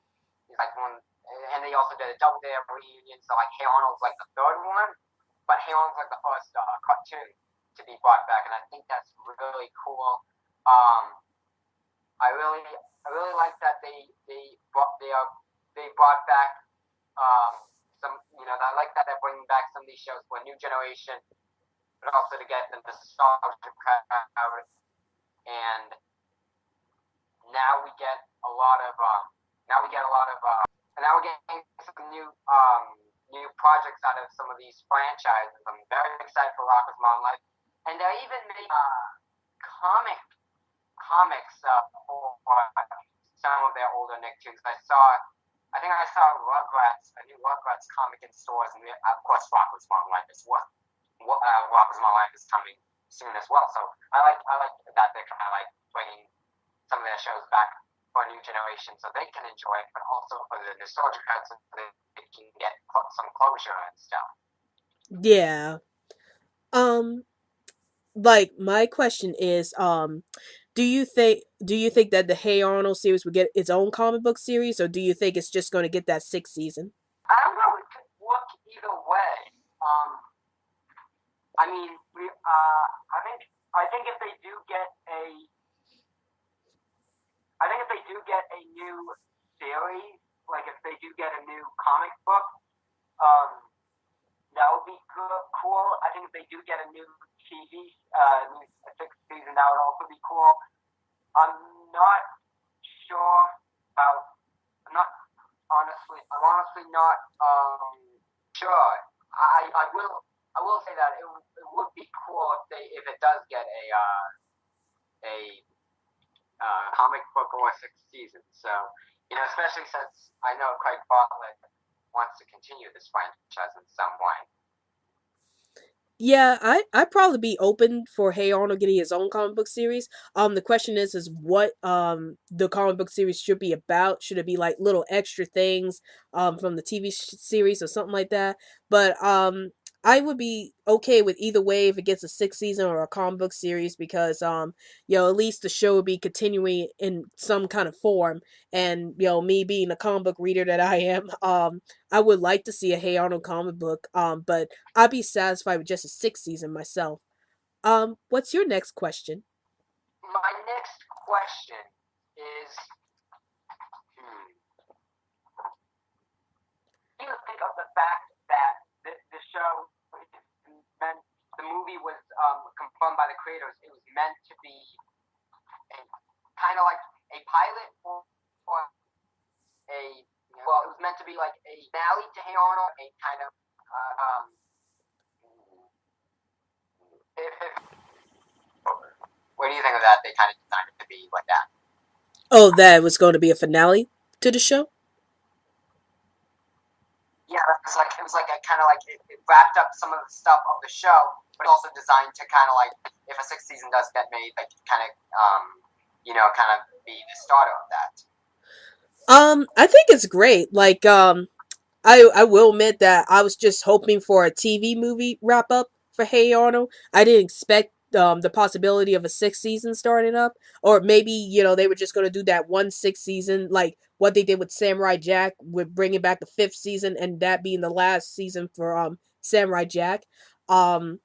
is like one, and they also did a Double Dare reunion. So like Hey Arnold's like the third one, but Hey Arnold's like the first cartoon to be brought back, and I think that's really cool. Um, I really like that they brought back some, I like that they're bringing back some of these shows for a new generation, but also to get the nostalgia crowd. And now we get a lot of now we get a lot of and now we're getting some new projects out of some of these franchises. I'm very excited for Rocko's Modern Life, and they're even making comic comics for some of their older Nicktoons. I think I saw Rugrats, a new Rugrats comic in stores, and of course Rocko's Modern Life as well. Rocko's Modern Life is coming soon as well. So I like that they're kind of like bringing some of their shows back for a new generation so they can enjoy it, but also for the nostalgia fans so they can get some closure and stuff. Yeah. Um like my question is do you think that the Hey Arnold series will get its own comic book series, or do you think it's just going to get that sixth season? I don't know. It could work either way. I mean, I think if they do get a, I think if they do get a new series, like if they do get a new comic book, that would be cool. I think if they do get a new TV, new sixth season, that would also be cool. I'm not sure about. I'm not honestly. I'm honestly not sure. I will say that it would be cool if it does get a comic book or sixth season. So especially since I know Craig Bartlett wants to continue this franchise in some way. Yeah, I'd probably be open for Hey Arnold getting his own comic book series. The question is what the comic book series should be about. Should it be like little extra things from the TV series or something like that? But I would be okay with either way if it gets a sixth season or a comic book series because at least the show would be continuing in some kind of form. And me being a comic book reader that I am, I would like to see a Hey Arnold comic book. But I'd be satisfied with just a sixth season myself. What's your next question? My next question is, do you think of the fact that the show meant the movie was confirmed by the creators? It was meant to be a kind of like a pilot or a well, it was meant to be like a finale to Hey Arnold, a kind of if what do you think of that? They kind of designed it to be like that. Oh, that was going to be a finale to the show? Yeah, it was like a kind of like it wrapped up some of the stuff of the show, but also designed to kind of like if a sixth season does get made, like kind of kind of be the starter of that. I think it's great. Like, I will admit that I was just hoping for a TV movie wrap up for Hey Arnold. I didn't expect the possibility of a sixth season starting up, or maybe they were just gonna do that one sixth season like what they did with Samurai Jack, with bringing back the fifth season and that being the last season for Samurai Jack. Um,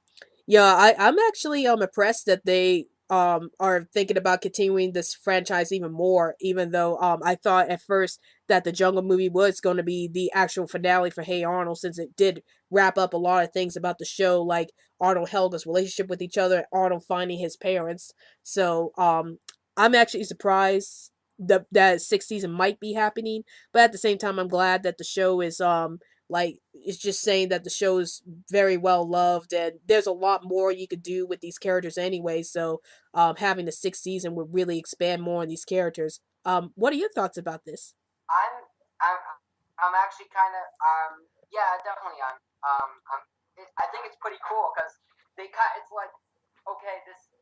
yeah, I'm actually impressed that they are thinking about continuing this franchise even more, even though I thought at first that the Jungle movie was going to be the actual finale for Hey Arnold, since it did wrap up a lot of things about the show, like Arnold Helga's relationship with each other, Arnold finding his parents. So I'm actually surprised that sixth season might be happening, but at the same time I'm glad that the show is like it's just saying that the show is very well loved and there's a lot more you could do with these characters anyway. So having the sixth season would really expand more on these characters. What are your thoughts about this? I'm I'm I'm actually kind of yeah, definitely I think it's pretty cool because it's like okay, this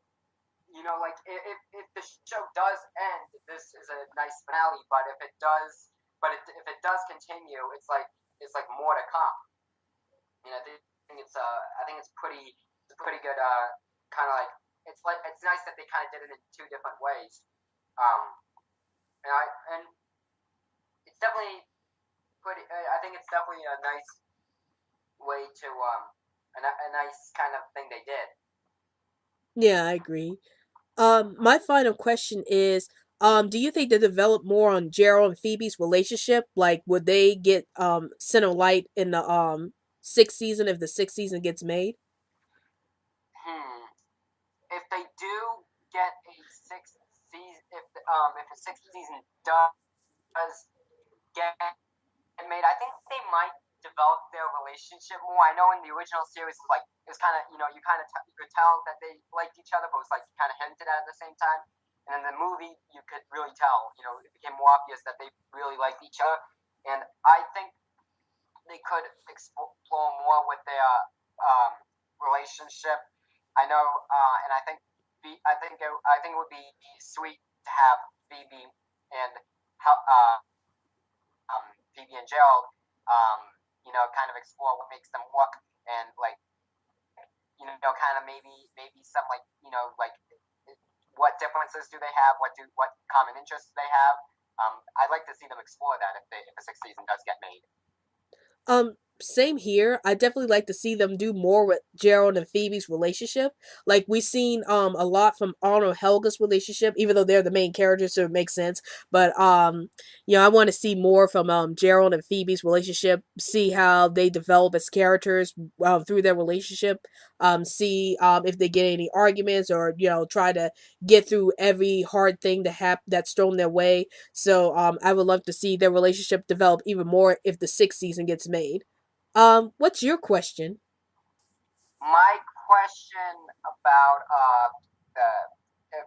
like if the show does end, this is a nice finale. But if it does, if it does continue, it's like more to come. I think I think it's pretty good. Kind of like it's nice that they kind of did it in two different ways. Um, and it's definitely pretty. I think it's definitely a nice way to a nice kind of thing they did. Yeah, I agree. My final question is, do you think they develop more on Gerald and Phoebe's relationship? Like, would they get center light in the sixth season if the sixth season gets made? Hmm. If they do get a sixth season, if a sixth season does get made, I think they might develop their relationship more. I know in the original series, it was kind of you kind of you could tell that they liked each other, but it was like kind of hinted at the same time. And in the movie, you could really tell. It became more obvious that they really liked each other. And I think they could explore more with their um, relationship. I know, and I think it would be sweet to have Phoebe and Phoebe and Gerald, kind of explore what makes them work and like kind of maybe some like what differences do they have? What common interests they have? I'd like to see them explore that if a sixth season does get made. same here. I definitely like to see them do more with Gerald and Phoebe's relationship. Like we've seen a lot from Arnold and Helga's relationship, even though they're the main characters, so it makes sense. But I want to see more from Gerald and Phoebe's relationship. See how they develop as characters through their relationship. See if they get any arguments, or try to get through every hard thing that's thrown their way. So I would love to see their relationship develop even more if the sixth season gets made. What's your question? My question about the if,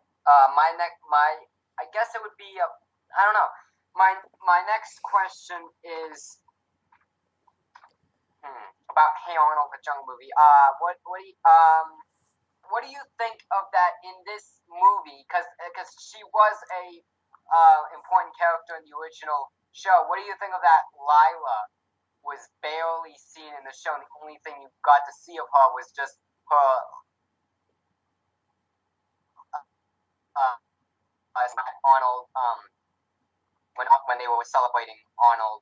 my next my I guess it would be I don't know. My next question is about Hey Arnold, the Jungle movie. What do you think of that in this movie? Because she was a important character in the original show. What do you think of that? Lila was barely seen in the show, and the only thing you got to see of her was just her uh, Arnold when they were celebrating Arnold.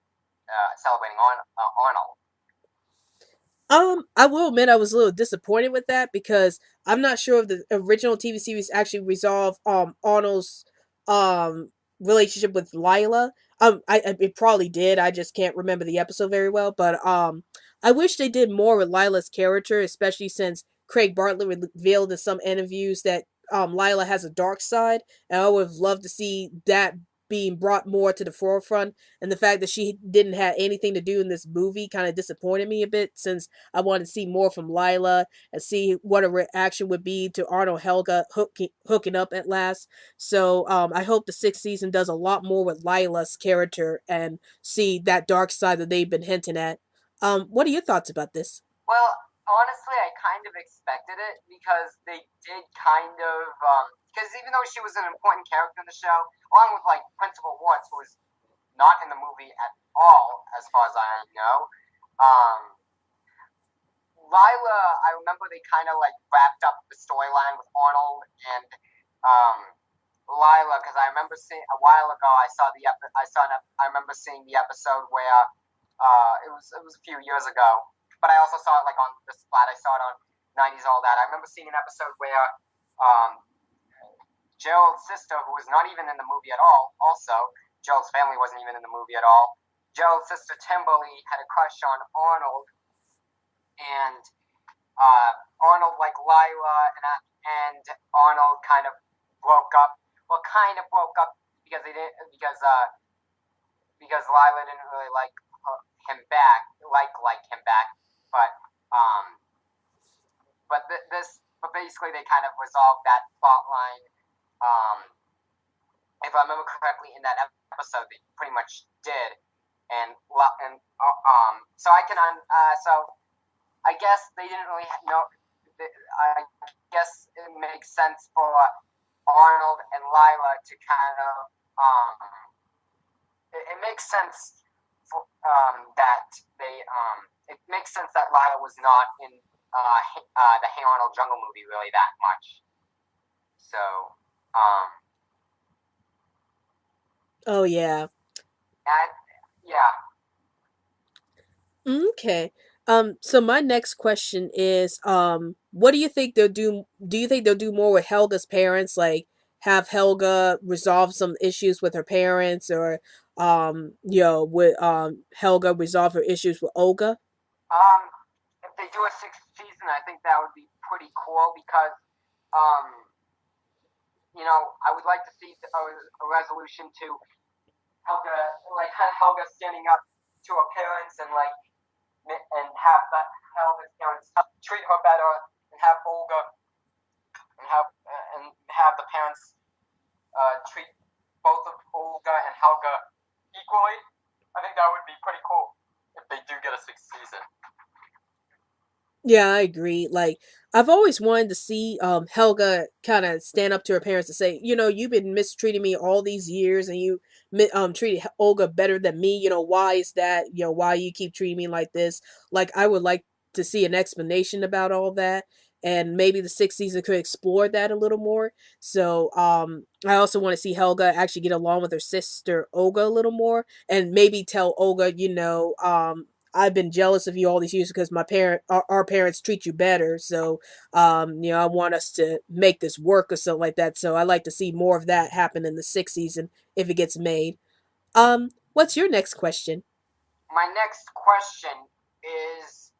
I will admit I was a little disappointed with that because I'm not sure if the original TV series actually resolved Arnold's um relationship with Lila. It probably did. I just can't remember the episode very well, but I wish they did more with Lila's character, especially since Craig Bartlett revealed in some interviews that Lila has a dark side, and I would have loved to see that being brought more to the forefront. And the fact that she didn't have anything to do in this movie kind of disappointed me a bit, since I wanted to see more from Lila and see what a reaction would be to Arnold Helga hooking up at last. So I hope the sixth season does a lot more with Lila's character and see that dark side that they've been hinting at. What are your thoughts about this? Well, honestly, I kind of expected it because they did kind of because even though she was an important character in the show, along with like Principal Watts, who was not in the movie at all, as far as I know. Um, Lila, I remember they kind of like wrapped up the storyline with Arnold and um, Lila because I remember seeing a while ago. I remember seeing the episode where it was a few years ago, but I also saw it like on the splat. I saw it on 90s all that. I remember seeing an episode where um, Gerald's sister, who was not even in the movie at all, also Gerald's family wasn't even in the movie at all. Gerald's sister Timberly had a crush on Arnold, and Arnold like Lila, and Arnold kind of broke up. Well, kind of broke up because they didn't because Lila didn't really like him back, like him back. But um, but basically they kind of resolved that plot line. Um, if I remember correctly, in that episode, they pretty much did, and so I can so I guess they didn't really know. I guess it makes sense for Arnold and Lila to kind of it makes sense for, that it makes sense that Lila was not in the Hey Arnold Jungle movie really that much. So Oh yeah. and yeah, Okay. So my next question is, what do you think they'll do? Do you think they'll do more with Helga's parents, like have Helga resolve some issues with her parents, or with Helga resolve her issues with Olga? um, if they do a sixth season, I think that would be pretty cool because um, I would like to see a resolution to Helga, like Helga standing up to her parents and have that Helga's parents treat her better and have Olga and have the parents treat both of Olga and Helga equally. I think that would be pretty cool if they do get a sixth season. Yeah, I agree. Like I've always wanted to see Helga kind of stand up to her parents and say, you've been mistreating me all these years, and you treated Olga better than me. Why is that? Why you keep treating me like this? Like I would like to see an explanation about all that, and maybe the sixth season could explore that a little more. So I also want to see Helga actually get along with her sister Olga a little more, and maybe tell Olga, I've been jealous of you all these years because our parents treat you better. So, I want us to make this work or something like that. So I like to see more of that happen in the sixth season if it gets made. What's your next question? My next question is,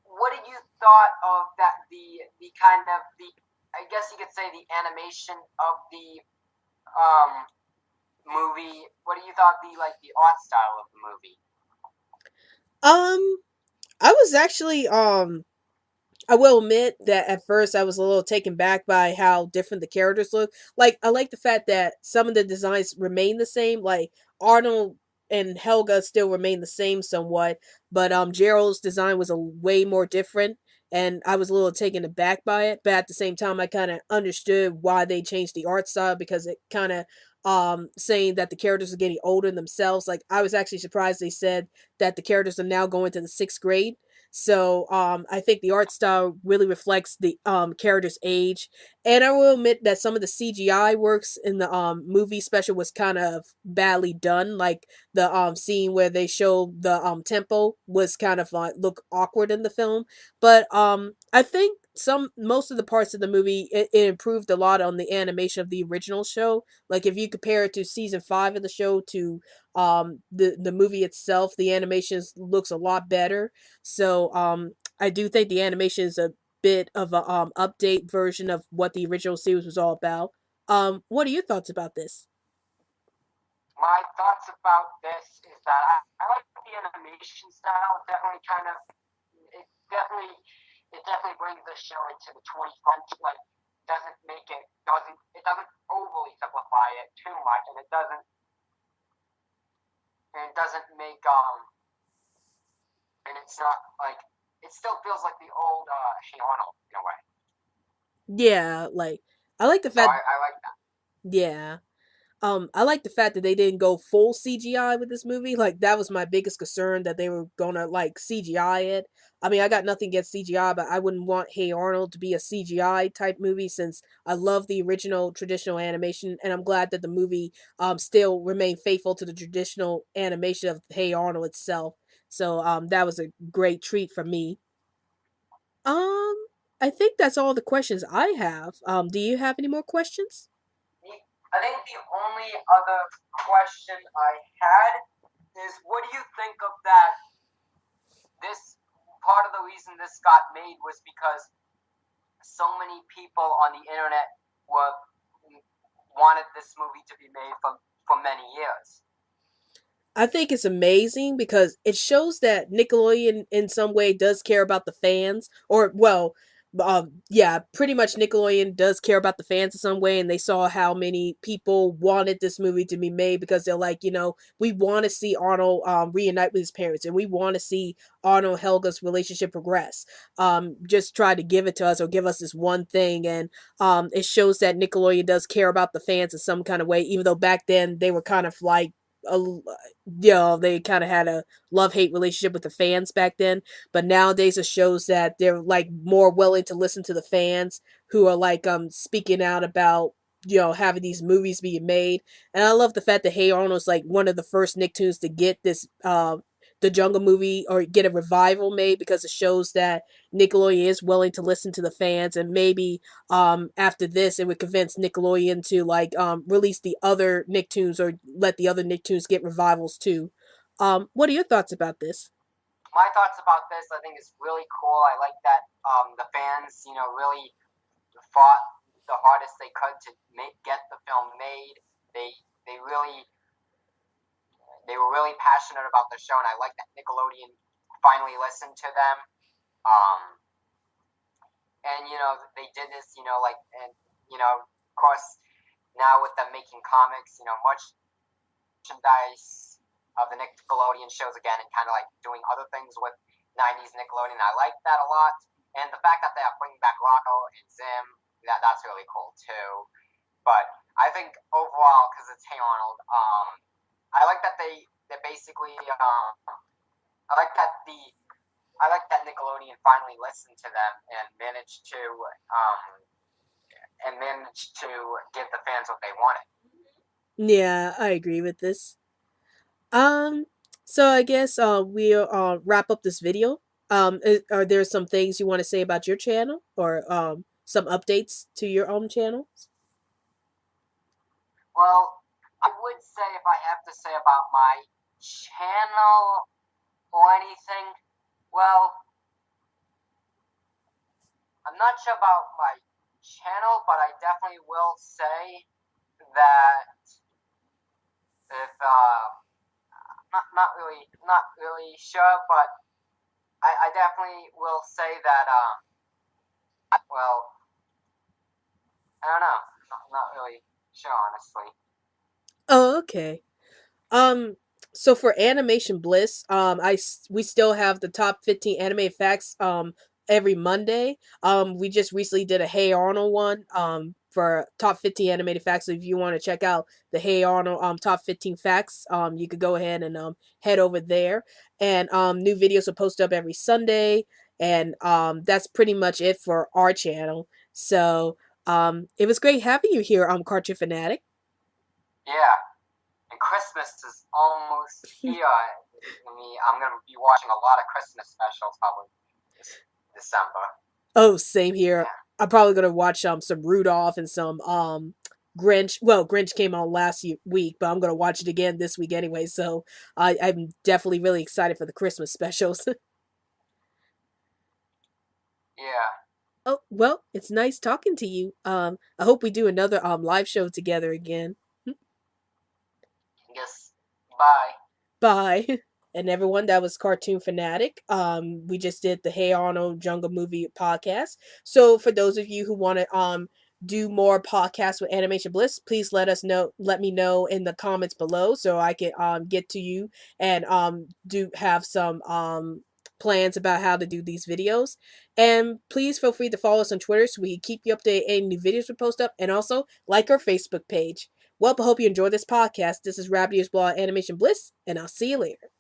what did you thought of that the kind of the I guess you could say the animation of the um movie? What do you thought the the art style of the movie? Um, I was actually I will admit that at first I was a little taken back by how different the characters look. Like I like the fact that some of the designs remain the same. Like Arnold and Helga still remain the same somewhat, but Gerald's design was a way more different, and I was a little taken aback by it. But at the same time, I kind of understood why they changed the art style because it kind of saying that the characters are getting older themselves. Like I was actually surprised they said that the characters are now going to the sixth grade, so I think the art style really reflects the character's age. And I will admit that some of the CGI works in the movie special was kind of badly done. Like the scene where they show the tempo was kind of look awkward in the film. But I think some most of the parts of the movie it improved a lot on the animation of the original show. Like if you compare it to season 5 of the show to the movie itself, the animations looks a lot better. So I do think the animation is a bit of a update version of what the original series was all about. What are your thoughts about this? My thoughts about this is that I like the animation style. Definitely kind of it definitely it definitely brings the show into the 21st. Like doesn't overly simplify it too much, and it doesn't make and it's not like it still feels like the old Hey Arnold in a way. Yeah, like I like the So fact. I like that. Yeah, I like the fact that they didn't go full CGI with this movie. Like that was my biggest concern that they were gonna like CGI it. I mean, I got nothing against CGI, but I wouldn't want Hey Arnold to be a CGI type movie since I love the original traditional animation, and I'm glad that the movie still remained faithful to the traditional animation of Hey Arnold itself. So that was a great treat for me. Um, I think that's all the questions I have. Do you have any more questions? I think the only other question I had is, what do you think of that? This part of the reason this got made was because so many people on the internet were wanted this movie to be made for many years. I think it's amazing because it shows that Nickelodeon in some way does care about the fans, or well, yeah, pretty much Nickelodeon does care about the fans in some way, and they saw how many people wanted this movie to be made because they're like, we want to see Arnold reunite with his parents, and we want to see Arnold and Helga's relationship progress. Just try to give it to us or give us this one thing, and it shows that Nickelodeon does care about the fans in some kind of way, even though back then they were kind of like a they kind of had a love hate relationship with the fans back then. But nowadays it shows that they're like more willing to listen to the fans who are like speaking out about having these movies being made. And I love the fact that Hey Arnold's like one of the first Nicktoons to get this the Jungle movie or get a revival made because it shows that Nickelodeon is willing to listen to the fans, and maybe after this it would convince Nickelodeon to like release the other Nicktoons or let the other Nicktoons get revivals too. What are your thoughts about this? My thoughts about this, I think, is really cool. I like that the fans, really fought the hardest they could to get the film made. They they really they were really passionate about the show, and I like that Nickelodeon finally listened to them. Um, and they did this, of course, now with them making comics, merchandise of the Nickelodeon shows again, and kind of like doing other things with 90s Nickelodeon. I like that a lot, and the fact that they are bringing back Rocco and Zim, that's really cool too. But I think overall, because it's Hey Arnold, I like that they basically I like that the I like that Nickelodeon finally listened to them um and managed to give the fans what they wanted. Yeah, I agree with this. Um, So I guess we'll wrap up this video. Are there some things you want to say about your channel or some updates to your own channel? Well, I would say if I have to say about my channel or anything, well, I'm not sure about my channel, but I definitely will say that if not really sure, but I definitely will say that well, I don't know, not really sure honestly. Oh, okay. Um, so for Animation Bliss, we still have the top 15 anime facts every Monday. We just recently did a Hey Arnold one for top 15 animated facts. So if you want to check out the Hey Arnold top 15 facts, you could go ahead and head over there. And new videos are posted up every Sunday, and that's pretty much it for our channel. So it was great having you here, Cartoon Fanatic. Yeah, and Christmas is almost here. I'm gonna be watching a lot of Christmas specials probably this December. Oh, same here. Yeah, I'm probably gonna watch some Rudolph and some Grinch. Well, Grinch came on week, but I'm gonna watch it again this week anyway. So I'm definitely really excited for the Christmas specials. yeah. Oh well, it's nice talking to you. I hope we do another live show together again. I guess. Bye. Bye. And everyone, that was Cartoon Fanatic. We just did the Hey Arnold Jungle Movie podcast. So for those of you who want to do more podcasts with Animation Bliss, please let me know in the comments below so I can get to you and do have some plans about how to do these videos. And please feel free to follow us on Twitter so we can keep you updated any new videos we post up, and also like our Facebook page. Well, I hope you enjoyed this podcast. This is Rabbit Ears Blog Animation Bliss, and I'll see you later.